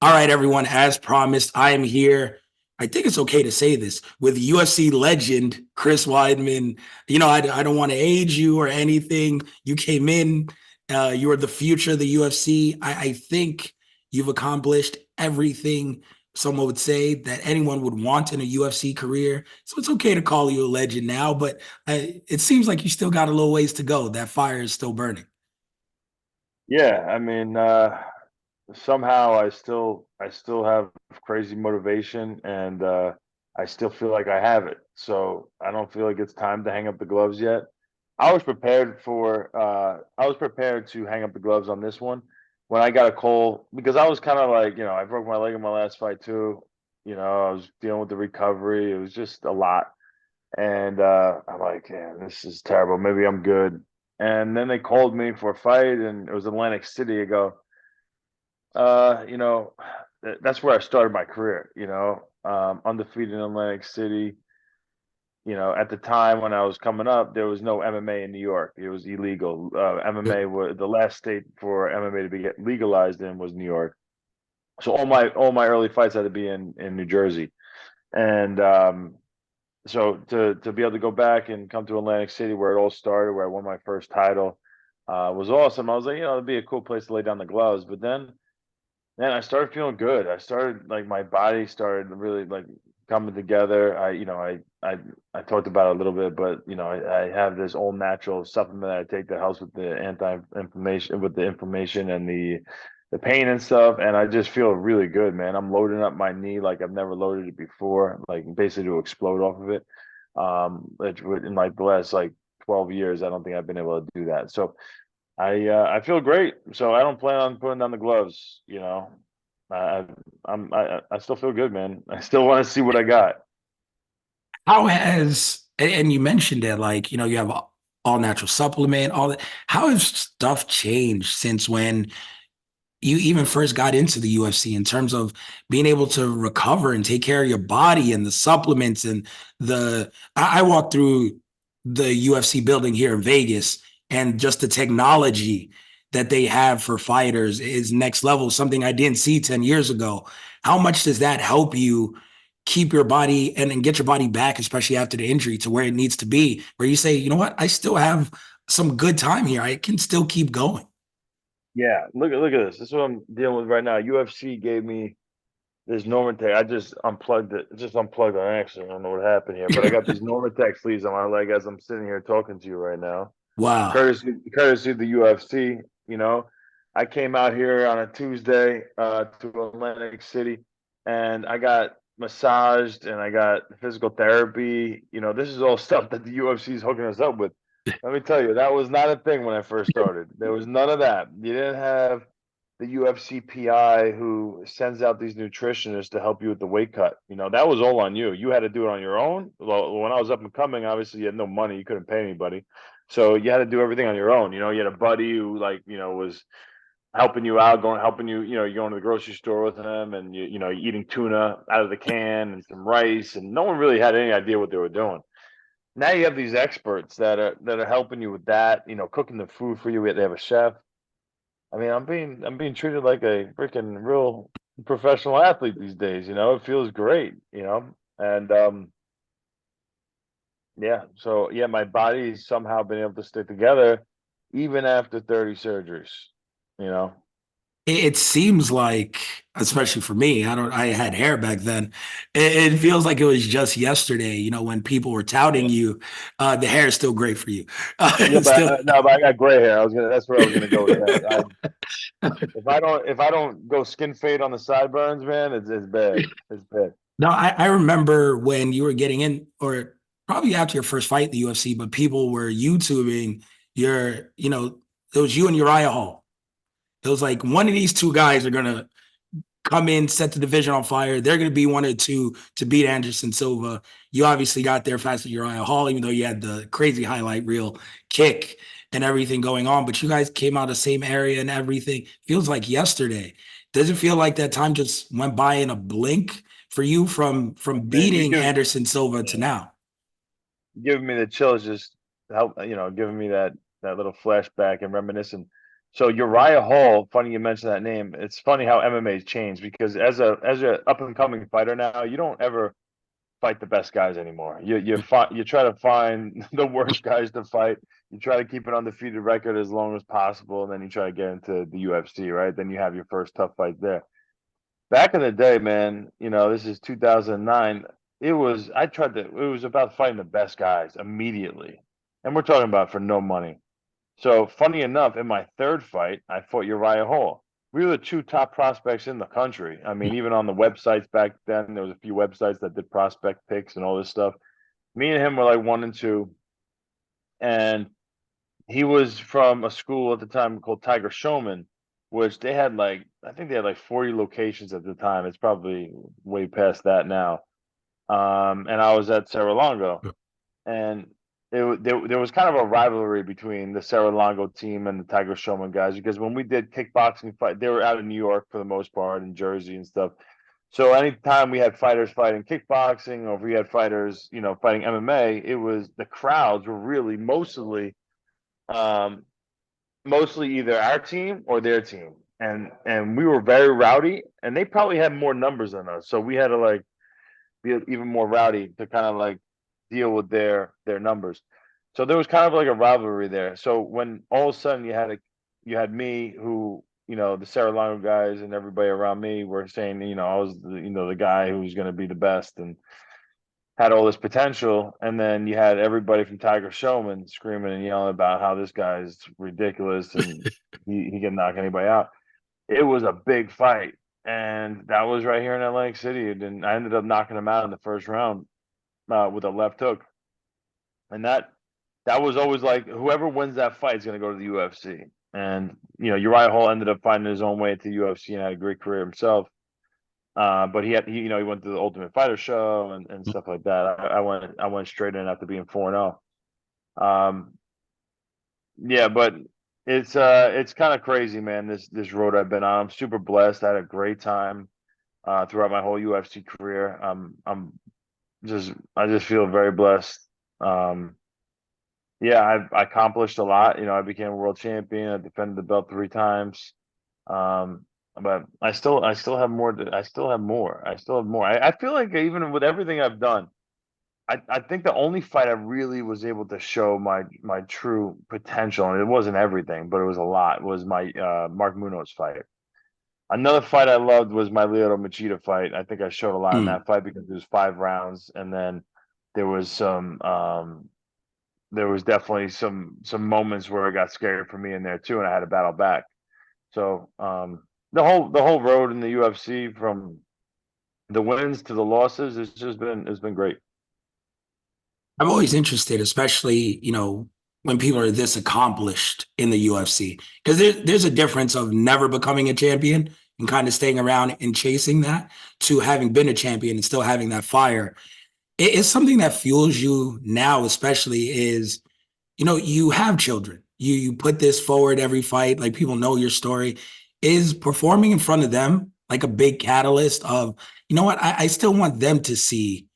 All right, everyone, as promised, I am here. I think it's okay to say this with UFC legend Chris Weidman. I don't want to age you or anything. You came in, you are the future of the UFC. I think you've accomplished everything someone would say that anyone would want in a UFC career. So it's okay to call you a legend now, but it seems like you still got a little ways to go. That fire is still burning. Yeah, I mean, somehow I still have crazy motivation and I still feel like I have it. So I don't feel like it's time to hang up the gloves yet. I was prepared to hang up the gloves on this one when I got a call because I was kind of like, I broke my leg in my last fight too. I was dealing with the recovery. It was just a lot. And I'm like, yeah, this is terrible. Maybe I'm good. And then they called me for a fight, and it was Atlantic City. I go, you know, that's where I started my career. Undefeated in Atlantic City. At the time when I was coming up, there was no MMA in New York. It was illegal. MMA was the last state for MMA to be legalized in was New York. So all my early fights had to be in New Jersey, and so to be able to go back and come to Atlantic City where it all started, where I won my first title, was awesome. I was like, it'd be a cool place to lay down the gloves. But then I started feeling good. I started like my body started really like coming together. I talked about it a little bit, but I have this all natural supplement that I take that helps with the anti-inflammation, with the inflammation and the pain and stuff. And I just feel really good, man. I'm loading up my knee like I've never loaded it before, like basically to explode off of it. In like the last like 12 years, I don't think I've been able to do that. So I feel great, so I don't plan on putting down the gloves. I I still feel good, man. I still want to see what I got. How has, and you mentioned it, like, you have all natural supplement, all that. How has stuff changed since when you even first got into the UFC in terms of being able to recover and take care of your body and the supplements and I walked through the UFC building here in Vegas, and just the technology that they have for fighters is next level, something I didn't see 10 years ago. How much does that help you keep your body and get your body back, especially after the injury, to where it needs to be, where you say, you know what, I still have some good time here. I can still keep going. Yeah, look at this. This is what I'm dealing with right now. UFC gave me this Normatec. I just unplugged it. Just unplugged on accident. I don't know what happened here, but I got these Normatec sleeves on my leg as I'm sitting here talking to you right now. Wow. Courtesy of the UFC. You know, I came out here on a Tuesday to Atlantic City, and I got massaged and I got physical therapy. This is all stuff that the UFC is hooking us up with. Let me tell you, that was not a thing when I first started. There was none of that. You didn't have the UFC PI who sends out these nutritionists to help you with the weight cut. That was all on you. You had to do it on your own. Well, when I was up and coming, obviously you had no money. You couldn't pay anybody. So you had to do everything on your own. You had a buddy who like, was helping you out, helping you, you're going to the grocery store with him and you're eating tuna out of the can and some rice, and no one really had any idea what they were doing. Now you have these experts that are helping you with that, cooking the food for you. They have a chef. I mean, I'm being treated like a freaking real professional athlete these days. It feels great. And yeah, so yeah, my body's somehow been able to stick together even after 30 surgeries. You know, It seems like, especially for me, I had hair back then. It feels like it was just yesterday, when people were touting yeah, you, the hair is still great for you. yeah, It's but still, no, but I got gray hair. That's where I was gonna go with that. If I don't go skin fade on the sideburns, man, it's bad. It's bad. no, I remember when you were getting in, or probably after your first fight in the UFC, but people were YouTubing it was you and Uriah Hall. It was like one of these two guys are gonna come in, set the division on fire. They're going to be one or two to beat Anderson Silva. You obviously got there fast with Uriah Hall, even though you had the crazy highlight reel kick and everything going on. But you guys came out of the same area and everything. Feels like yesterday. Does it feel like that time just went by in a blink for you from Man, beating Anderson Silva to now? giving me the chills, just help, giving me that little flashback and reminiscing. So Uriah Hall, funny you mentioned that name. It's funny how MMA's changed because as a up and coming fighter now, you don't ever fight the best guys anymore. You try to find the worst guys to fight. You try to keep an undefeated record as long as possible, and then you try to get into the UFC, right? Then you have your first tough fight there. Back in the day, man, this is 2009. It was about fighting the best guys immediately. And we're talking about for no money. So funny enough, in my third fight, I fought Uriah Hall. We were the two top prospects in the country. I mean, even on the websites back then, there was a few websites that did prospect picks and all this stuff. Me and him were like 1 and 2, and he was from a school at the time called Tiger Showman, which they had like I think they had like 40 locations at the time. It's probably way past that now. And I was at Serra-Longo, and there was kind of a rivalry between the Serra-Longo team and the Tiger Showman guys because when we did kickboxing fight, they were out of New York for the most part, in Jersey and stuff. So anytime we had fighters fighting kickboxing, or if we had fighters, fighting MMA, it was the crowds were really um, mostly either our team or their team, and we were very rowdy, and they probably had more numbers than us, so we had to like be even more rowdy to kind of like deal with their numbers. So there was kind of like a rivalry there. So when all of a sudden you had me who the Serra-Longo guys and everybody around me were saying I was the guy who was going to be the best and had all this potential, and then you had everybody from Tiger Showman screaming and yelling about how this guy's ridiculous and he can knock anybody out. It was a big fight, and that was right here in Atlantic City. And I ended up knocking him out in the first round with a left hook, and that was always like whoever wins that fight is going to go to the UFC. And Uriah Hall ended up finding his own way to the UFC and had a great career himself. But he went to the Ultimate Fighter show and stuff like that. I went straight in after being 4-0. Um, yeah, but it's kind of crazy, man. This road I've been on. I'm super blessed. I had a great time throughout my whole UFC career. I just feel very blessed. Um, yeah, I accomplished a lot. I became a world champion. I defended the belt 3 times. But I still have more. I still have more. I still have more. I feel like even with everything I've done, I think the only fight I really was able to show my true potential, and it wasn't everything, but it was a lot, was my Mark Munoz fight. Another fight I loved was my Lyoto Machida fight. I think I showed a lot in Mm. that fight because it was 5 rounds, and then there was there was definitely some moments where it got scary for me in there too, and I had to battle back. So the whole road in the UFC from the wins to the losses, it's been great. I'm always interested, especially, when people are this accomplished in the UFC, because there's a difference of never becoming a champion and kind of staying around and chasing that to having been a champion and still having that fire. It's something that fuels you now, especially is, you have children. You put this forward every fight, like people know your story. Is performing in front of them like a big catalyst of, what, I still want them to see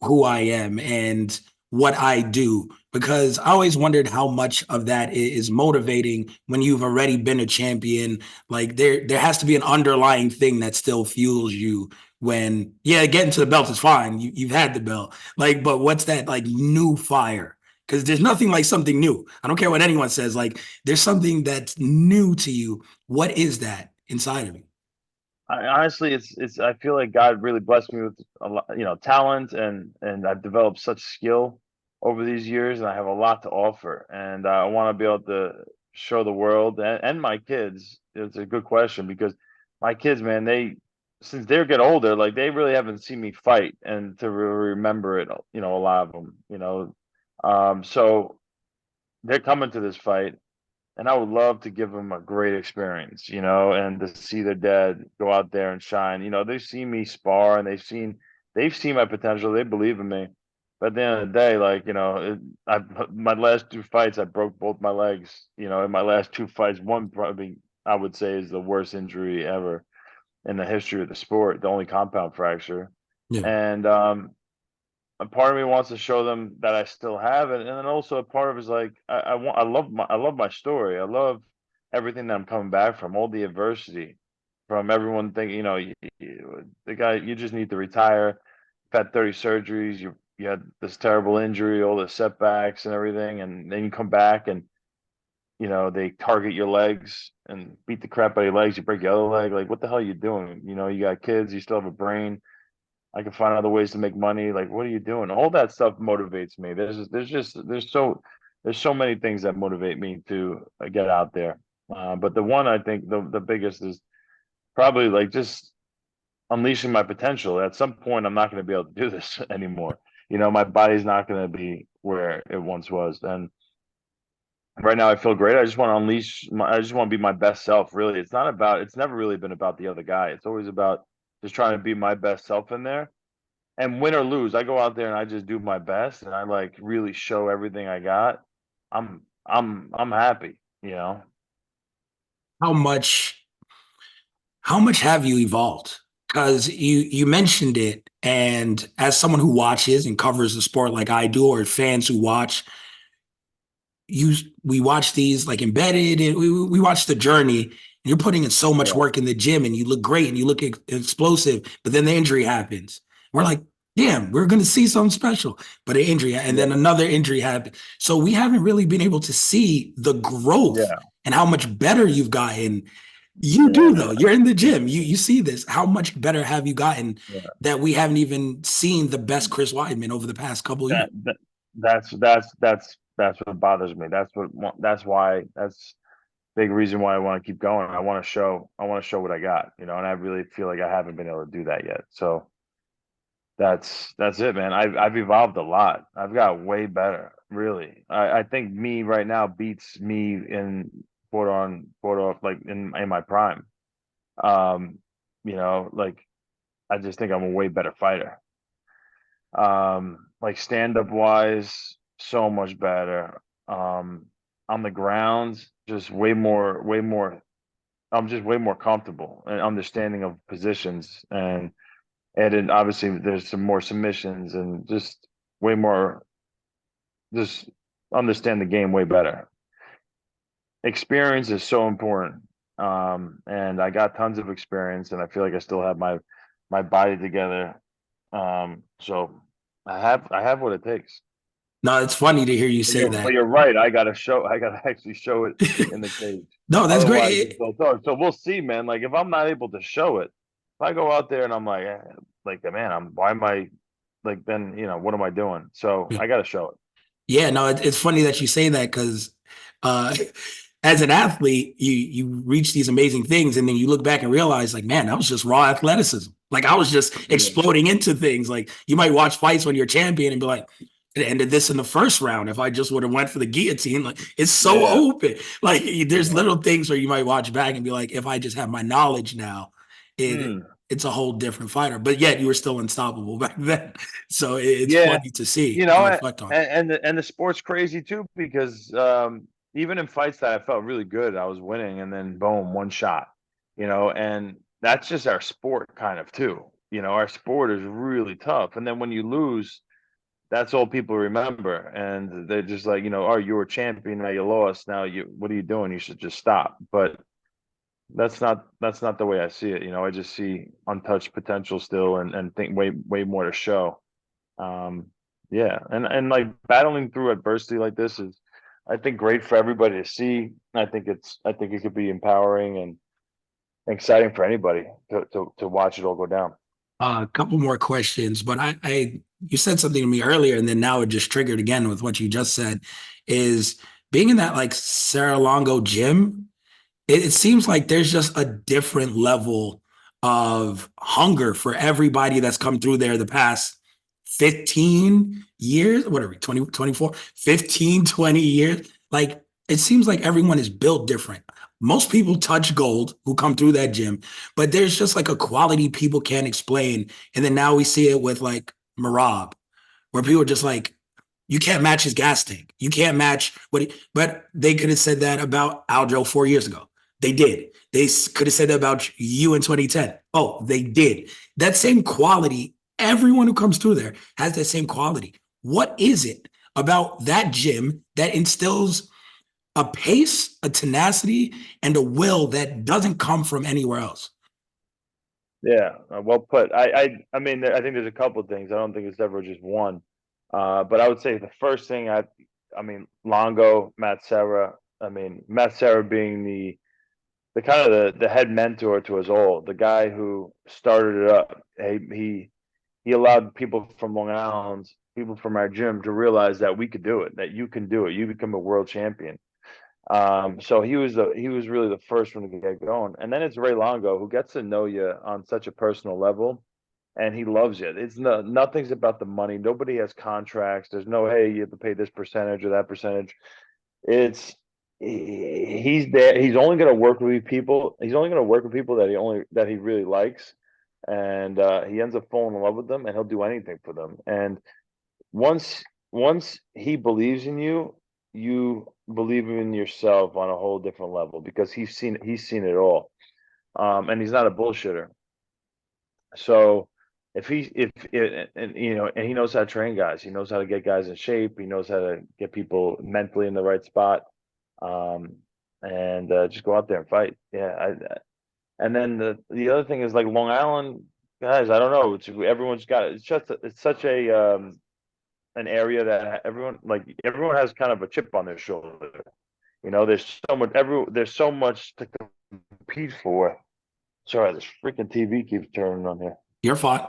who I am and what I do, because I always wondered how much of that is motivating when you've already been a champion. Like there has to be an underlying thing that still fuels you when, yeah, getting to the belt is fine. You've had the belt. Like, but what's that like new fire? Because there's nothing like something new. I don't care what anyone says. Like there's something that's new to you. What is that inside of you? Honestly, it's. I feel like God really blessed me with a lot, talent, and I've developed such skill over these years, and I have a lot to offer, and I want to be able to show the world and my kids. It's a good question because my kids, man, since they get older, like they really haven't seen me fight, and to remember it, a lot of them, so they're coming to this fight, and I would love to give them a great experience, and to see their dad go out there and shine. They've seen me spar and they've seen my potential. They believe in me. But at the end of the day, like, my last 2 fights, I broke both my legs. In my last 2 fights, one probably I would say is the worst injury ever in the history of the sport, the only compound fracture. Yeah. And a part of me wants to show them that I still have it, and then also a part of it is like I love my story. I love everything that I'm coming back from, all the adversity, from everyone thinking, the guy, you just need to retire. You've had 30 surgeries. You had this terrible injury, all the setbacks and everything, and then you come back and they target your legs and beat the crap out of your legs. You break your other leg. Like, what the hell are you doing? You got kids. You still have a brain. I can find other ways to make money. Like, what are you doing? All that stuff motivates me. There's so many things that motivate me to get out there. But the one I think the biggest is probably like just unleashing my potential. At some point, I'm not going to be able to do this anymore. My body's not going to be where it once was. And right now, I feel great. I just want to I just want to be my best self. Really, it's never really been about the other guy. It's always about just trying to be my best self in there. And win or lose, I go out there and I just do my best and I like really show everything I got. I'm happy. How much how much have you evolved? Because you mentioned it, and as someone who watches and covers the sport like I do, or fans who watch, you we watch these like embedded, and we watch the journey. And you're putting in so much Yeah, work in the gym, and you look great, and you look explosive, but then the injury happens. We're like, damn, we're going to see something special, but an injury, and yeah, then another injury happened. So we haven't really been able to see the growth yeah, and how much better you've gotten. You do yeah, though. You're in the gym. You see this. How much better have you gotten yeah. that we haven't even seen the best Chris Weidman over the past couple of years? That that's what bothers me. That's big reason why I want to keep going. I want to show what I got, and I really feel like I haven't been able to do that yet. So that's it, man. I've evolved a lot. I've got way better, really. I think me right now beats me in quote off like in my prime. Um, like I just think I'm a way better fighter. Like stand up wise, so much better. On the ground, just way more. I'm just way more comfortable and understanding of positions and then obviously there's some more submissions and just way more just understand the game way better. Experience is so important. And I got tons of experience and I feel like I still have my body together. So I have what it takes. No, it's funny to hear you But say you're that. right. I gotta actually show it in the cage. No, that's Otherwise it's great. built up. So we'll see, man. Like if I'm not able to show it, if I go out there and I'm like man, why am I like then what am I doing? So I gotta show it. Yeah, no, it's funny that you say that because uh, as an athlete, you reach these amazing things, and then you look back and realize, like, man, that was just raw athleticism. Like I was just Yeah, exploding into things. Like you might watch fights when you're champion and be like, it ended this in the first round. If I just would have went for the guillotine, like it's so yeah, open. Like there's yeah. little things where you might watch back and be like, if I just have my knowledge now, it Mm. it's a whole different fighter. But yet you were still unstoppable back then. So it's Yeah, funny to see you and know, reflect on. and the sport's crazy too because even in fights that I felt really good, I was winning, and then boom, one shot, and that's just our sport kind of too. Our sport is really tough, and then when you lose, that's all people remember, and they're just like, oh, you were champion, now you lost, now what are you doing? You should just stop. But that's not the way I see it. I just see untouched potential still, and think way more to show. Um, yeah, and like battling through adversity like this is, I think, great for everybody to see. I think it could be empowering and exciting for anybody to watch it all go down. A couple more questions, but you said something to me earlier, and then now it just triggered again with what you just said. Is being in that like Saralongo gym, it seems like there's just a different level of hunger for everybody that's come through there the past 15 years, whatever, 20, 24, 15, 20 years. Like it seems like everyone is built different. Most people touch gold who come through that gym, but there's just like a quality people can't explain. And then now we see it with like Marab, where people are just like, you can't match his gas tank. You can't match but they could have said that about Aljo 4 years ago. They did. They could have said that about you in 2010. Oh, they did. That same quality, everyone who comes through there has that same quality. What is it about that gym that instills a pace, a tenacity, and a will that doesn't come from anywhere else. Yeah, well put. I mean, I think there's a couple of things. I don't think it's ever just one. But I would say the first thing I mean, Longo, Matt Serra. I mean, Matt Serra being the kind of the head mentor to us all, the guy who started it up. He allowed people from Long Island, people from our gym, to realize that we could do it, that you can do it. You become a world champion. So he was really the first one to get going, and then it's Ray Longo, who gets to know you on such a personal level, and he loves you. It's nothing's about the money. Nobody has contracts. There's no, hey, you have to pay this percentage or that percentage. It's he's there. He's only going to work with people. He's only going to work with people that he really likes, and he ends up falling in love with them, and he'll do anything for them. And once once he believes in you, you believe in yourself on a whole different level because he's seen it all. And he's not a bullshitter. So and you know, and he knows how to train guys. He knows how to get guys in shape. He knows how to get people mentally in the right spot. Um, and just go out there and fight. Yeah. And then the other thing is like Long Island guys. I don't know. Everyone's got it's such a an area that everyone has kind of a chip on their shoulder. You know, there's so much to compete for. Sorry, this freaking TV keeps turning on here. You're fine.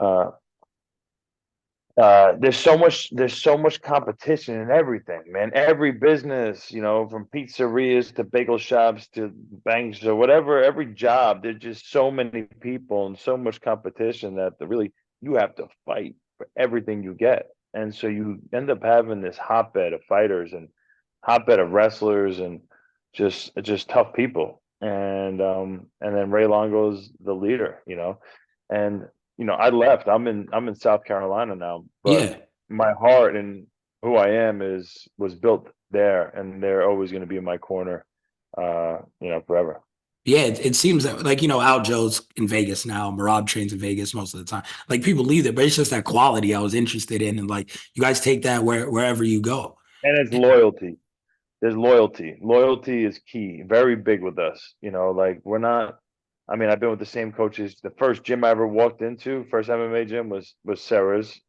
Uh, there's so much competition in everything, man. Every business, you know, from pizzerias to bagel shops to banks or whatever, every job, there's just so many people and so much competition that really you have to fight for everything you get. And so you end up having this hotbed of fighters and hotbed of wrestlers and just tough people. And then Ray Longo's the leader, you know. And you know, I left. I'm in South Carolina now, but Yeah. my heart and who I am is was built there, and they're always going to be in my corner, you know, forever. Yeah, it seems that like Aljo's in Vegas now. Marab trains in Vegas most of the time. Like people leave there, but it's just that quality I was interested in, and like you guys take that wherever you go. And it's loyalty. There's loyalty. Loyalty is key. Very big with us. You know, like we're not. I mean, I've been with the same coaches. The first gym I ever walked into, first MMA gym was Sarah's,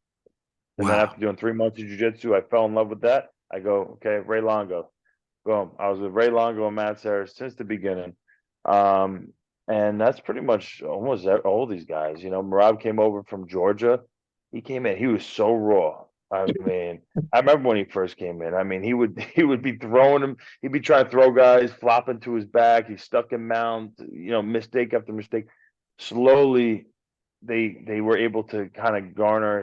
and then Wow. after doing 3 months of jujitsu, I fell in love with that. I go, okay, Ray Longo. Boom. I was with Ray Longo and Matt Sarah since the beginning. Um, and that's pretty much almost all these guys. You know, Marab came over from Georgia. He came in, he was so raw. I mean, I remember when he first came in. I mean, he would be throwing him, he'd be trying to throw guys, flopping to his back, he's stuck in mount, you know, mistake after mistake. Slowly they were able to kind of garner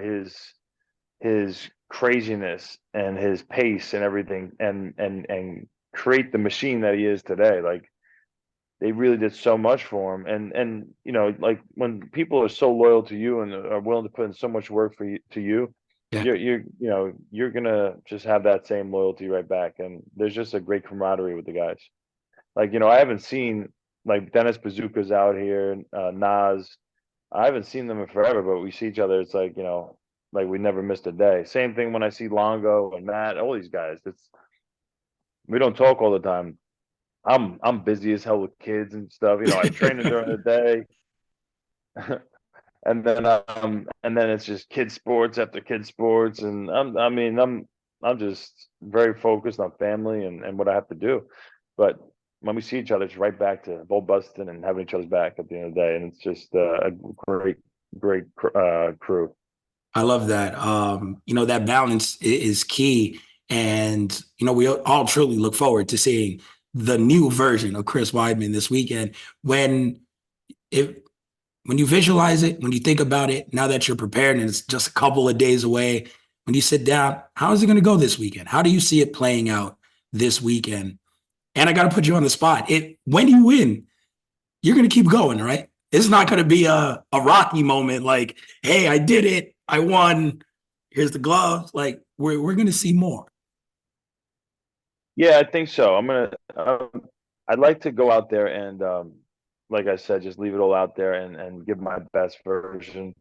his craziness and his pace and everything and create the machine that he is today. Like they really did so much for him. And you know, like when people are so loyal to you and are willing to put in so much work for you to you, Yeah. you're you know, you're gonna just have that same loyalty right back. And there's just a great camaraderie with the guys. Like, you know, I haven't seen like Dennis Bazooka's out here, Nas. I haven't seen them in forever, but we see each other. It's like, you know, like we never missed a day. Same thing when I see Longo and Matt, all these guys. It's we don't talk all the time. I'm busy as hell with kids and stuff. You know, I train them during the day, and then it's just kid sports after kid sports, and I'm just very focused on family and what I have to do. But when we see each other, it's right back to bull busting and having each other's back at the end of the day, and it's just a great crew. I love that. That balance is key. And, we all truly look forward to seeing the new version of Chris Weidman this weekend. When it when you visualize it, when you think about it, now that you're prepared and it's just a couple of days away, when you sit down, how is it going to go this weekend? How do you see it playing out this weekend? And I got to put you on the spot. When you win, you're going to keep going, right? It's not going to be a rocky moment like, hey, I did it. I won. Here's the gloves. Like we're going to see more. Yeah, I think so. I'd like to go out there and, like I said, just leave it all out there and give my best version,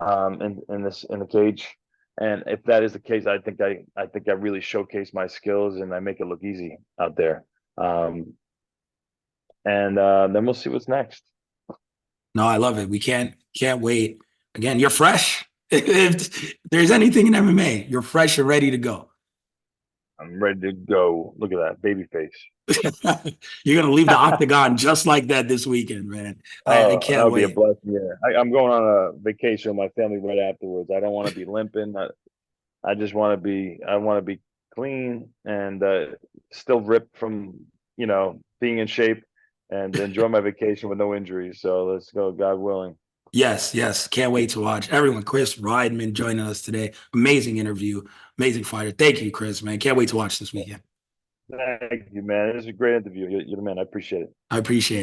in the cage. And if that is the case, I think I really showcase my skills and I make it look easy out there. Um, and then we'll see what's next. No, I love it. We can't wait. Again, you're fresh. If there's anything in MMA, you're fresh and ready to go. I'm ready to go. Look at that baby face. You're gonna leave the octagon just like that this weekend, man. I Oh, that can't would be a wait. blessing. Yeah, I'm going on a vacation with my family right afterwards. I don't want to be limping. I just want to be. I want to be clean and still ripped from being in shape and enjoy my vacation with no injuries. So let's go, God willing. Yes, yes. Can't wait to watch everyone. Chris Weidman joining us today. Amazing interview, amazing fighter. Thank you, Chris, man. Can't wait to watch this weekend. Thank you, man. This is a great interview. You're the man. I appreciate it. I appreciate it.